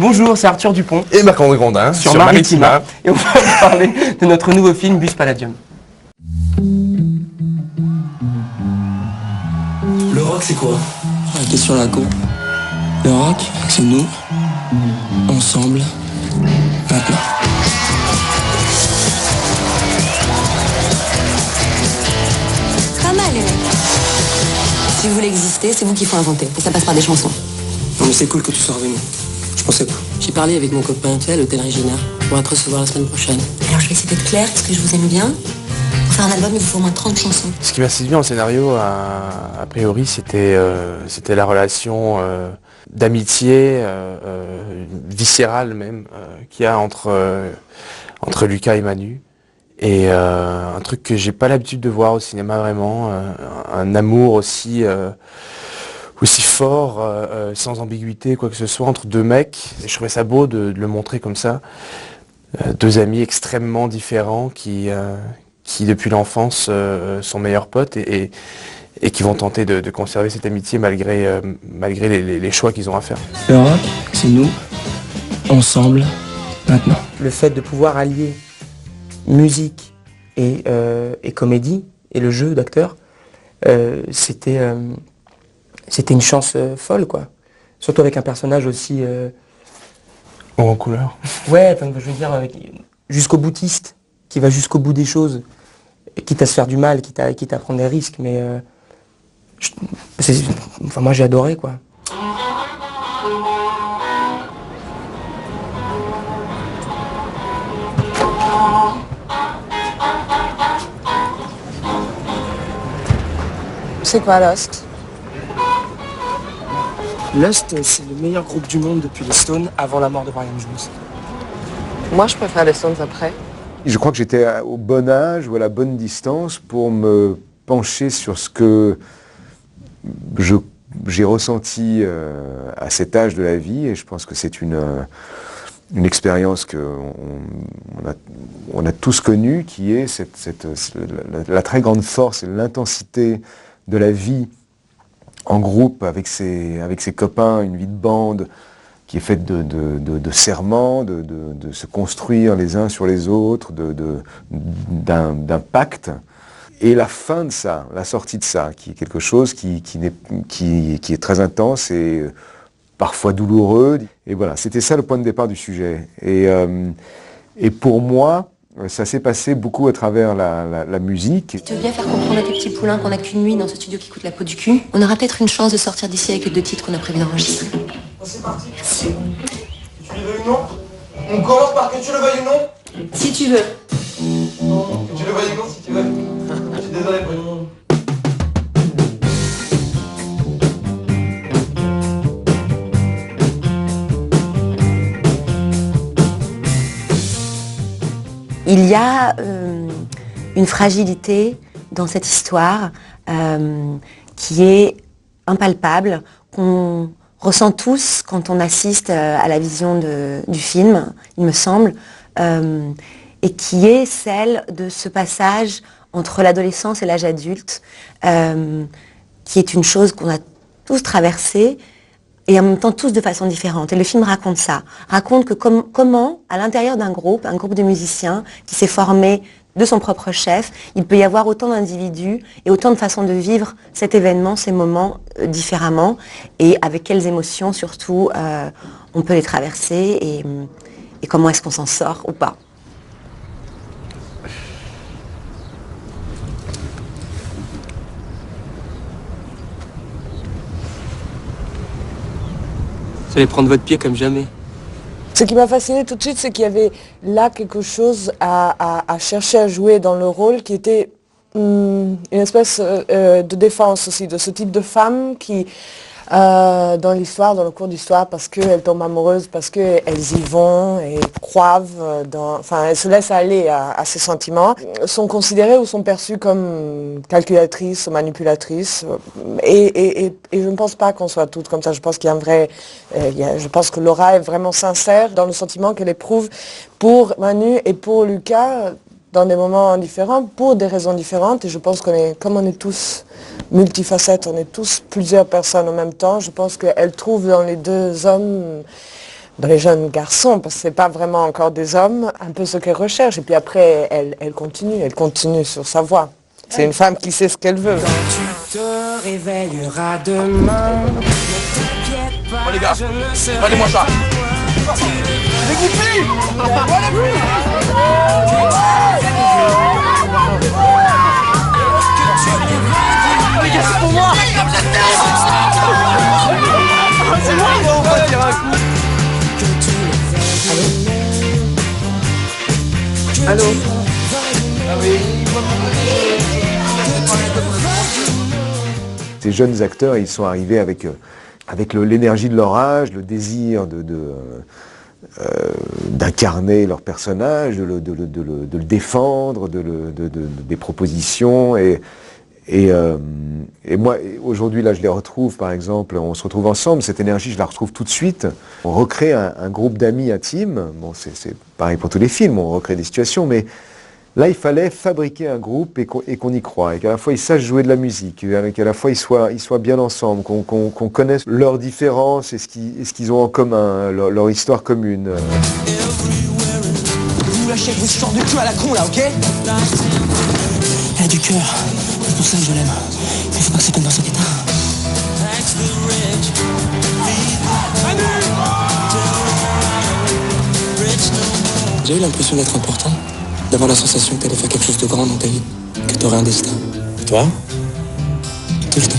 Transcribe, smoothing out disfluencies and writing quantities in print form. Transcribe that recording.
Bonjour, c'est Arthur Dupont. Et Marc-André Grondin sur Maritima. Et on va vous parler de notre nouveau film Bus Palladium. Le rock, c'est quoi? La question là, con. Le rock, c'est nous, ensemble, maintenant. Pas mal, les mecs. Si vous voulez exister, c'est vous qu'il faut inventer. Et ça passe par des chansons. Non, mais c'est cool que tu sois revenu. Je pensais pas. J'ai parlé avec mon copain, tu sais, à l'hôtel Regina. On va te recevoir la semaine prochaine. Alors, je vais essayer d'être claire, parce que je vous aime bien. Pour faire un album, il vous faut au moins 30 chansons. Ce qui m'a séduit en scénario, a priori, c'était la relation d'amitié, viscérale même, qu'il y a entre Lucas et Manu. Et un truc que j'ai pas l'habitude de voir au cinéma vraiment, un amour aussi fort, sans ambiguïté, quoi que ce soit, entre deux mecs. Et je trouvais ça beau de le montrer comme ça. Deux amis extrêmement différents qui depuis l'enfance sont meilleurs potes et qui vont tenter de conserver cette amitié malgré les choix qu'ils ont à faire. Le rock, c'est nous, ensemble, maintenant. Le fait de pouvoir allier musique et comédie, et le jeu d'acteur, c'était une chance folle, quoi. Surtout avec un personnage aussi... En couleur. Ouais, enfin, je veux dire, jusqu'au boutiste, qui va jusqu'au bout des choses, quitte à se faire du mal, quitte à prendre des risques, mais... moi j'ai adoré, quoi. C'est quoi Lost? Lost, c'est le meilleur groupe du monde depuis les Stones, avant la mort de Brian Jones. Moi, je préfère les Stones après. Je crois que j'étais au bon âge ou à la bonne distance pour me pencher sur ce que j'ai ressenti à cet âge de la vie, et je pense que c'est une expérience qu'on a tous connue, qui est la très grande force et l'intensité de la vie en groupe avec ses copains, une vie de bande qui est faite de serments, de se construire les uns sur les autres, d'un pacte. Et la fin de ça, la sortie de ça, qui est quelque chose qui est très intense et parfois douloureux. Et voilà, c'était ça le point de départ du sujet. Et pour moi, ça s'est passé beaucoup à travers la musique. Tu veux bien faire comprendre à tes petits poulains qu'on n'a qu'une nuit dans ce studio qui coûte la peau du cul? On aura peut-être une chance de sortir d'ici avec les 2 titres qu'on a prévu d'enregistrer. C'est parti. Merci. Que tu le veuilles ou non? On commence par que tu le veuilles ou non? Si tu veux. Que tu le veuilles ou non, si tu veux. Je suis désolé, Bruno. Il y a une fragilité dans cette histoire qui est impalpable, qu'on ressent tous quand on assiste à la vision du film, il me semble, et qui est celle de ce passage entre l'adolescence et l'âge adulte, qui est une chose qu'on a tous traversée, et en même temps tous de façon différente. Et le film raconte ça, raconte que comment, à l'intérieur d'un groupe, un groupe de musiciens qui s'est formé de son propre chef, il peut y avoir autant d'individus et autant de façons de vivre cet événement, ces moments différemment, et avec quelles émotions surtout on peut les traverser, et comment est-ce qu'on s'en sort ou pas. Vous allez prendre votre pied comme jamais. Ce qui m'a fasciné tout de suite, c'est qu'il y avait là quelque chose à chercher à jouer dans le rôle qui était une espèce de défense aussi, de ce type de femme qui, dans l'histoire, dans le cours d'histoire, parce qu'elles tombent amoureuses, parce qu'elles y vont et croivent, elles se laissent aller à ces sentiments, sont considérées ou sont perçues comme calculatrices, manipulatrices. Et je ne pense pas qu'on soit toutes comme ça. Je pense qu'il y a un vrai... je pense que Laura est vraiment sincère dans le sentiment qu'elle éprouve pour Manu et pour Lucas, dans des moments différents, pour des raisons différentes. Et je pense comme on est tous multifacettes, on est tous plusieurs personnes en même temps, je pense qu'elle trouve dans les deux hommes dans les jeunes garçons, parce que c'est pas vraiment encore des hommes, un peu ce qu'elle recherche. Et puis après, elle continue sur sa voie. C'est une femme qui sait ce qu'elle veut. Tu te réveilleras demain. Oh les gars, regardez-moi ça. Les groupies. Les gars, c'est pour moi. C'est moi, on va tirer un coup. Allô? Ah oui. Ces jeunes acteurs, ils sont arrivés avec l'énergie de leur âge, le désir d'incarner leur personnage, de le défendre, des propositions. Et moi, aujourd'hui, là, je les retrouve, par exemple, on se retrouve ensemble, cette énergie, je la retrouve tout de suite. On recrée un groupe d'amis intimes. Bon, c'est pareil pour tous les films, on recrée des situations, mais là, il fallait fabriquer un groupe et qu'on y croit, et qu'à la fois ils sachent jouer de la musique, qu'à la fois ils soient bien ensemble, qu'on connaisse leurs différences et ce qu'ils ont en commun, leur histoire commune. Vous lâchez vos histoires de cul à la con là, ok? Elle a du cœur, c'est pour ça que je l'aime. Mais faut pas que ça tombe dans cet état. J'ai eu l'impression d'être important, d'avoir la sensation que t'allais faire quelque chose de grand dans ta vie, que t'aurais un destin. Toi? Tout le temps.